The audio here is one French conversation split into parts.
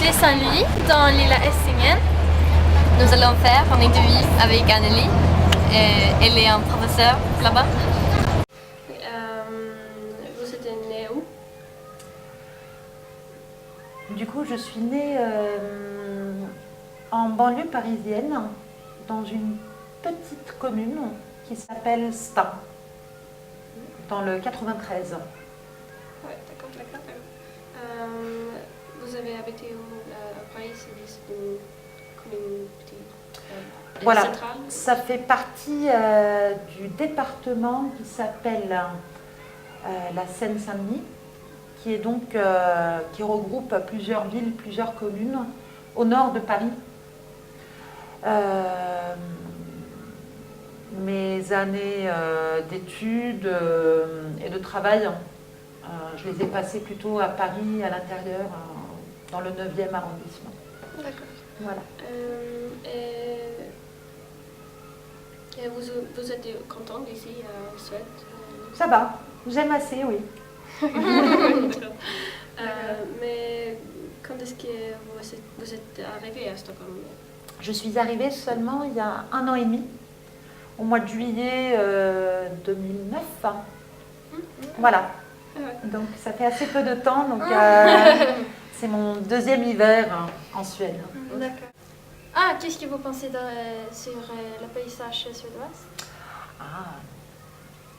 C'est Saint-Louis, dans l'île Essingen. Nous allons faire une interview avec Anneli. Elle est un professeur là-bas. Vous êtes née où? Du coup, je suis née en banlieue parisienne, dans une petite commune qui s'appelle Stains, dans le 93. Ouais, d'accord. Vous avez habité où à Paris? C'est une commune petite Voilà, centrale? ça fait partie du département qui s'appelle la Seine-Saint-Denis, qui est donc qui regroupe plusieurs villes, plusieurs communes au nord de Paris. Mes années d'études et de travail, je les ai passées plutôt à Paris, à l'intérieur, dans le 9e arrondissement. D'accord. Voilà. Et vous êtes contente ici en Suède? Ça va, j'aime assez, oui. Mais quand est-ce que vous êtes arrivée à Stockholm? Je suis arrivée seulement il y a 1 an et demi, au mois de juillet 2009. Voilà. Donc ça fait assez peu de temps, donc c'est mon 2e hiver en Suède. D'accord. Ah, qu'est-ce que vous pensez sur le paysage suédois?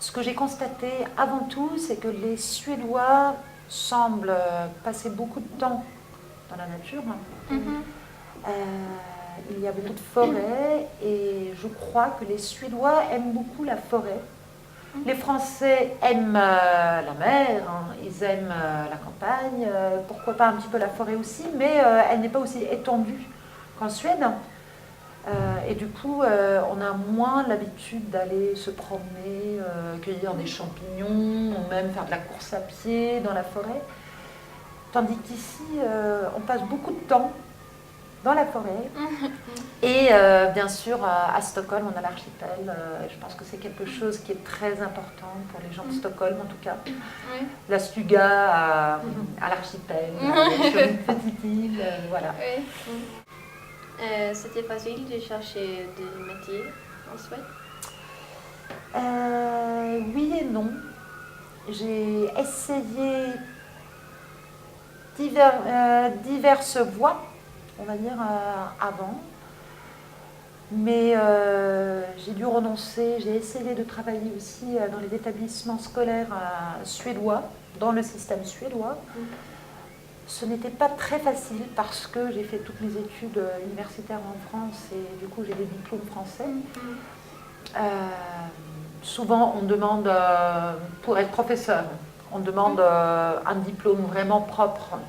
Ce que j'ai constaté avant tout, c'est que les Suédois semblent passer beaucoup de temps dans la nature. Il y a beaucoup de forêts et je crois que les Suédois aiment beaucoup la forêt. Les Français aiment la mer, ils aiment la campagne, pourquoi pas un petit peu la forêt aussi, mais elle n'est pas aussi étendue qu'en Suède. Et du coup, on a moins l'habitude d'aller se promener, cueillir des champignons, ou même faire de la course à pied dans la forêt. Tandis qu'ici, on passe beaucoup de temps dans la forêt. Et bien sûr, à Stockholm, on a l'archipel. Je pense que c'est quelque chose qui est très important pour les gens de Stockholm, en tout cas. Oui. La Stuga à l'archipel, sur une petite île, voilà. Oui. C'était facile de chercher des métiers en Suède? Oui et non. J'ai essayé diverses voies, on va dire, avant. Mais j'ai dû renoncer. J'ai essayé de travailler aussi dans les établissements scolaires suédois, dans le système suédois. Ce n'était pas très facile parce que j'ai fait toutes mes études universitaires en France et du coup j'ai des diplômes français. Souvent on demande, pour être professeur, on demande un diplôme vraiment propre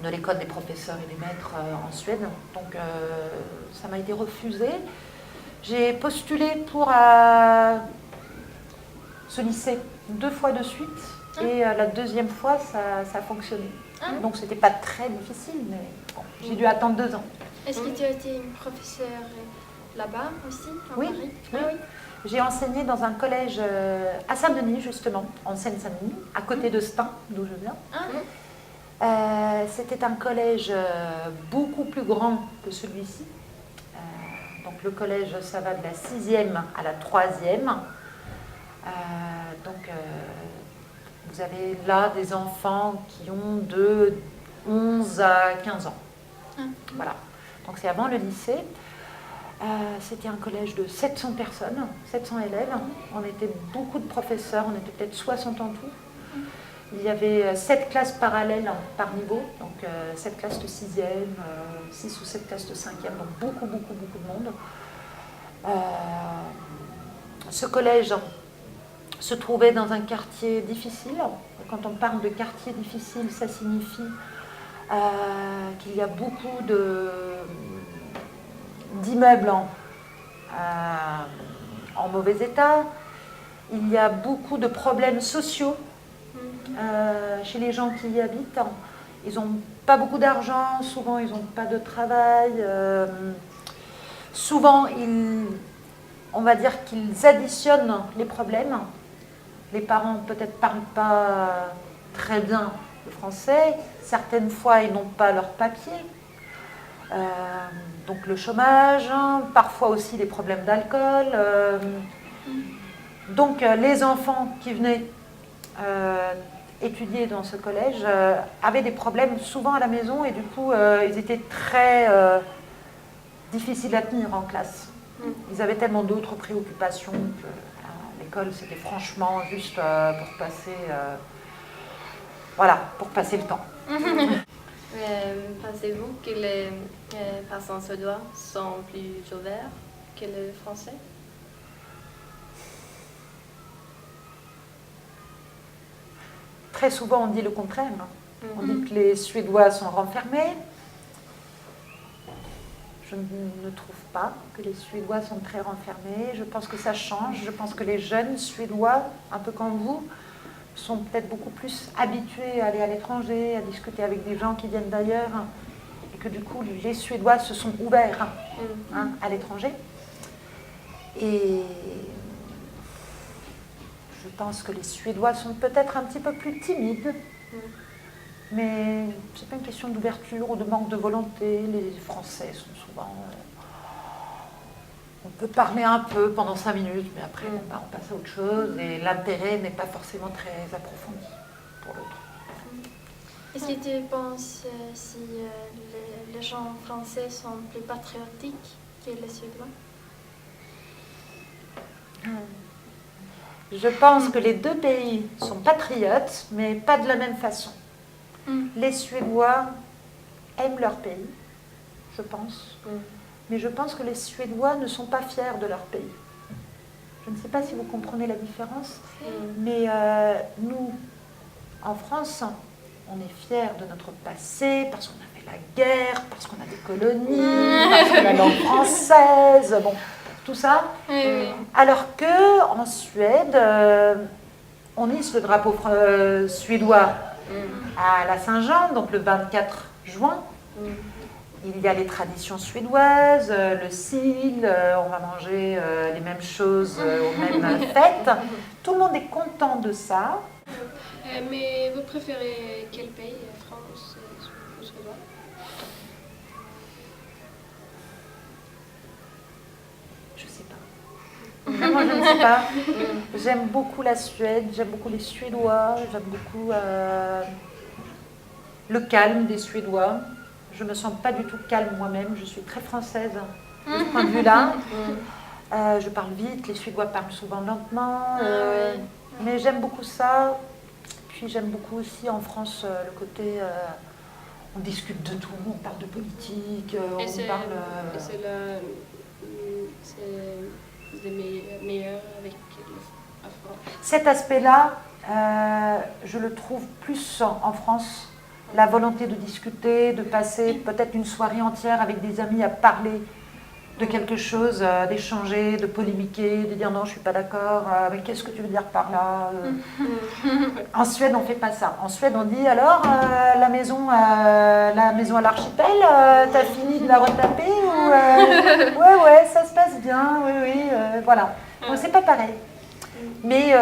de l'école des professeurs et des maîtres en Suède. Donc ça m'a été refusé. J'ai postulé pour ce lycée 2 fois de suite. Et la 2e fois, ça a fonctionné. Donc, c'était pas très difficile, mais bon, j'ai dû attendre 2 ans. Est-ce que tu as été une professeure là-bas aussi, à Oui, Paris? oui. Ah oui. J'ai enseigné dans un collège à Saint-Denis, justement, en Seine-Saint-Denis, à côté de Stains, d'où je viens. C'était un collège beaucoup plus grand que celui-ci. Donc, le collège, ça va de la 6e à la 3e. Vous avez là des enfants qui ont de 11 à 15 ans. Voilà. Donc c'est avant le lycée. C'était un collège de 700 personnes, 700 élèves. On était beaucoup de professeurs, on était peut-être 60 en tout. Il y avait 7 classes parallèles par niveau, donc 7 classes de 6e, 6 ou 7 classes de 5e, donc beaucoup de monde. Ce collège se trouvait dans un quartier difficile. Quand on parle de quartier difficile, ça signifie qu'il y a beaucoup d'immeubles en mauvais état. Il y a beaucoup de problèmes sociaux chez les gens qui y habitent. Ils n'ont pas beaucoup d'argent, souvent ils n'ont pas de travail. Souvent, on va dire qu'ils additionnent les problèmes. Les parents peut-être parlent pas très bien le français. Certaines fois, ils n'ont pas leurs papiers. Donc le chômage, hein, parfois aussi des problèmes d'alcool. Donc les enfants qui venaient étudier dans ce collège avaient des problèmes souvent à la maison et du coup ils étaient très difficiles à tenir en classe. Ils avaient tellement d'autres préoccupations que l'école c'était franchement juste pour passer, voilà, pour passer le temps. Pensez-vous que les passants suédois sont plus ouverts que les Français? Très souvent, on dit le contraire. On dit que les Suédois sont renfermés. Je ne trouve pas que les Suédois sont très renfermés. Je pense que ça change. Je pense que les jeunes Suédois, un peu comme vous, sont peut-être beaucoup plus habitués à aller à l'étranger, à discuter avec des gens qui viennent d'ailleurs. Et que du coup, les Suédois se sont ouverts à l'étranger. Et je pense que les Suédois sont peut-être un petit peu plus timides, mais ce n'est pas une question d'ouverture ou de manque de volonté. Les Français sont souvent... on peut parler un peu pendant 5 minutes, mais après on passe à autre chose et l'intérêt n'est pas forcément très approfondi pour l'autre. Est-ce que tu penses si les gens français sont plus patriotiques que les Suédois? Je pense que les deux pays sont patriotes, mais pas de la même façon. Les Suédois aiment leur pays, je pense. Mais je pense que les Suédois ne sont pas fiers de leur pays. Je ne sais pas si vous comprenez la différence, mais nous, en France, on est fiers de notre passé, parce qu'on a fait la guerre, parce qu'on a des colonies, parce qu'on a la langue française, bon, tout ça. Alors qu'en Suède, on hisse le drapeau suédois à la Saint-Jean, donc le 24 juin. Il y a les traditions suédoises, le sill, on va manger les mêmes choses aux mêmes fêtes. Tout le monde est content de ça. Mais vous préférez quel pays, France ou Suédois? Je sais pas. Vraiment, je ne sais pas. J'aime beaucoup la Suède, j'aime beaucoup les Suédois, j'aime beaucoup le calme des Suédois. Je ne me sens pas du tout calme moi-même, je suis très française de ce point de vue-là. Je parle vite, les Suédois parlent souvent lentement, mais j'aime beaucoup ça. Puis j'aime beaucoup aussi en France le côté, on discute de tout, on parle de politique, on parle... Et c'est les meilleurs avec la France. Cet aspect-là, je le trouve plus en France. La volonté de discuter, de passer peut-être une soirée entière avec des amis à parler de quelque chose, d'échanger, de polémiquer, de dire non, je ne suis pas d'accord, mais qu'est-ce que tu veux dire par là En Suède, on ne fait pas ça. En Suède, on dit alors, la maison à l'archipel, t'as fini de la retaper ou ouais, ça se passe bien, oui, voilà. Donc, c'est pas pareil. Mais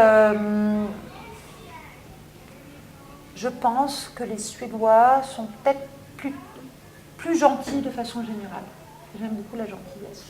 je pense que les Suédois sont peut-être plus gentils de façon générale. J'aime beaucoup la gentillesse.